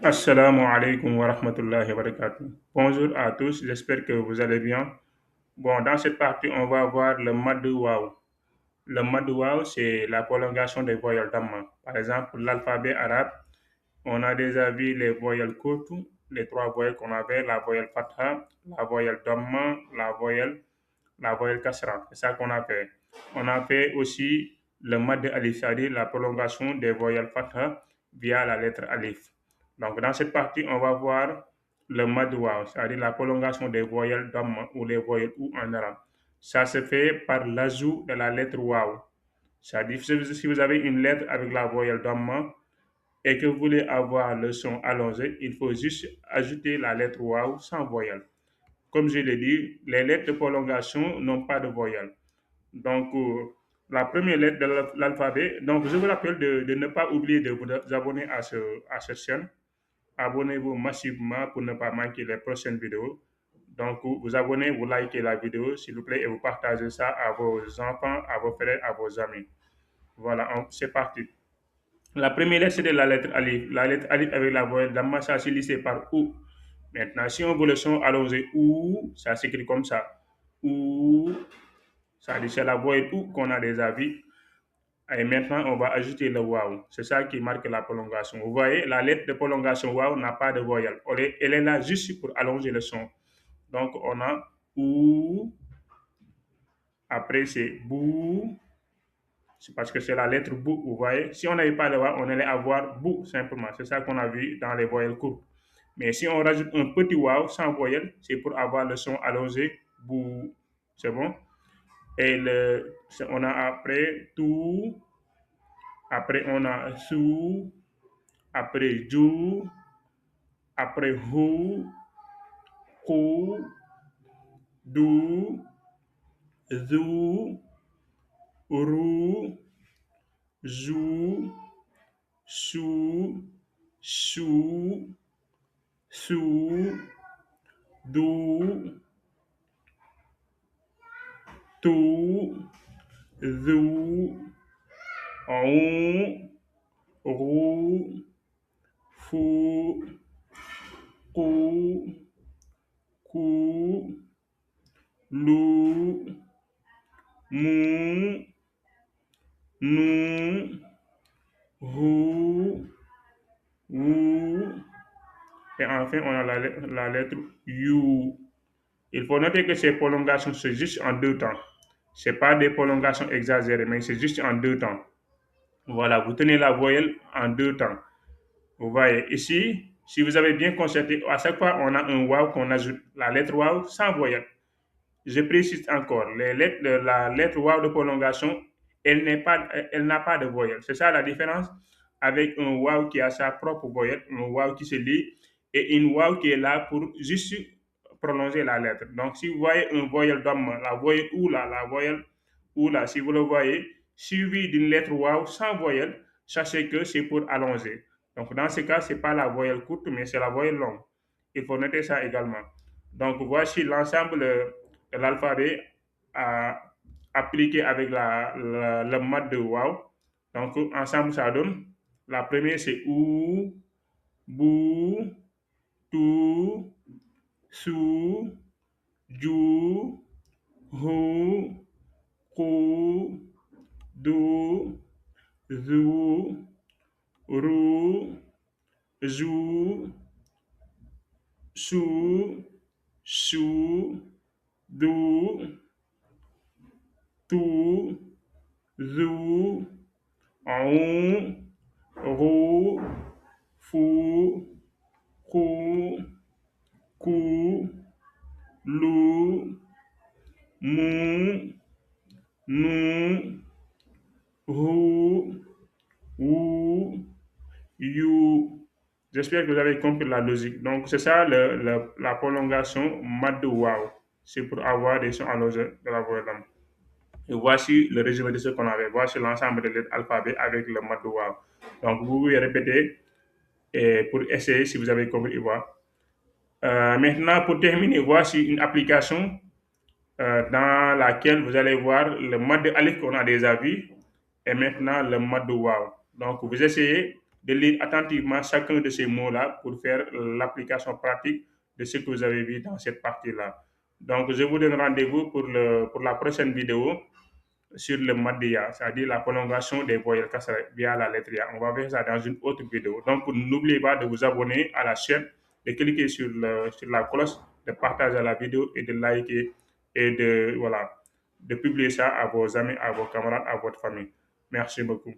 Assalamu alaikum wa rahmatullahi wa barakatuh. Bonjour à tous, j'espère que vous allez bien. Bon, dans cette partie, on va voir le mad wow. Le mad wow, c'est la prolongation des voyelles dhamma. Par exemple, l'alphabet arabe, on a déjà vu les voyelles courtes, les trois voyelles qu'on avait, la voyelle fatha, la voyelle dhamma, la voyelle kasra. C'est ça qu'on a fait. On a fait aussi le mad alif, c'est-à-dire la prolongation des voyelles fatha via la lettre alif. Donc, dans cette partie, on va voir le mad waw, c'est-à-dire la prolongation des voyelles dhamma ou les voyelles ou en arabe. Ça se fait par l'ajout de la lettre waw. C'est-à-dire, si vous avez une lettre avec la voyelle dhamma et que vous voulez avoir le son allongé, il faut juste ajouter la lettre waw sans voyelle. Comme je l'ai dit, les lettres de prolongation n'ont pas de voyelle. Donc, la première lettre de l'alphabet. Donc, je vous rappelle de ne pas oublier de vous abonner à cette chaîne. Abonnez-vous massivement pour ne pas manquer les prochaines vidéos. Donc, vous abonnez, vous likez la vidéo, s'il vous plaît, et vous partagez ça à vos enfants, à vos frères, à vos amis. Voilà, c'est parti. La première lettre, c'était la lettre Alif. La lettre Alif avec la voyelle d'Amma, ça c'est lissé par OU. Maintenant, si on veut le son allongé OU, ça s'écrit comme ça. OU, ça dit c'est la voyelle OU qu'on a déjà vu. Et maintenant, on va ajouter le wow. C'est ça qui marque la prolongation. Vous voyez, la lettre de prolongation wow n'a pas de voyelle. Elle est là juste pour allonger le son. Donc, on a ou, après c'est bou, c'est parce que c'est la lettre bou, vous voyez. Si on n'avait pas le wow, on allait avoir bou simplement. C'est ça qu'on a vu dans les voyelles courtes. Mais si on rajoute un petit wow sans voyelle, c'est pour avoir le son allongé bou. C'est bon? Et on a après tout, après on a sous, après ju, après hu, ku, du, zu, ru, zu, su, su, su, du, tu, zu, on, ru, fu, ku, ku, lu, mu, nu, hu, wu, et enfin on a la lettre U. Il faut noter que ces prolongations, c'est juste en deux temps. C'est pas des prolongations exagérées, mais c'est juste en deux temps. Voilà, vous tenez la voyelle en deux temps. Vous voyez ici, si vous avez bien constaté, à chaque fois on a un wow qu'on ajoute la lettre wow sans voyelle. Je précise encore, la lettre wow de prolongation, elle n'a pas de voyelle. C'est ça la différence avec un wow qui a sa propre voyelle, un wow qui se lit, et une wow qui est là pour juste prolonger la lettre. Donc, si vous voyez un voyelle d'homme, la voyelle ou là, la voyelle ou là, si vous le voyez, suivi d'une lettre wow sans voyelle, sachez que c'est pour allonger. Donc, dans ce cas, c'est pas la voyelle courte, mais c'est la voyelle longue. Il faut noter ça également. Donc, voici l'ensemble de l'alphabet appliqué avec le mode de wow. Donc, ensemble, ça donne. La première, c'est ou, bou, tu, su, ju, hu, ku, du, zu, ru, zu, su, su, du, tu, zu, on, ru, fu, ku, ku, lu, mu, nu, hu, wu, you. J'espère que vous avez compris la logique. Donc, c'est ça la prolongation mad wow. C'est pour avoir des sons allongés de la voix d'âme. Et voici le résumé de ce qu'on avait. Voici l'ensemble des lettres alphabet avec le mad wow. Donc, vous pouvez répéter et pour essayer si vous avez compris. Voilà. Maintenant, pour terminer, voici une application dans laquelle vous allez voir le mode alif qu'on a déjà vu et maintenant le mode wow. Donc, vous essayez de lire attentivement chacun de ces mots-là pour faire l'application pratique de ce que vous avez vu dans cette partie-là. Donc, je vous donne rendez-vous pour la prochaine vidéo sur le Madhya, c'est-à-dire la prolongation des voyelles kasra via la lettre Ya. On va faire ça dans une autre vidéo. Donc, n'oubliez pas de vous abonner à la chaîne, de cliquer sur la cloche, de partager la vidéo et de liker et de, voilà, de publier ça à vos amis, à vos camarades, à votre famille. Merci beaucoup.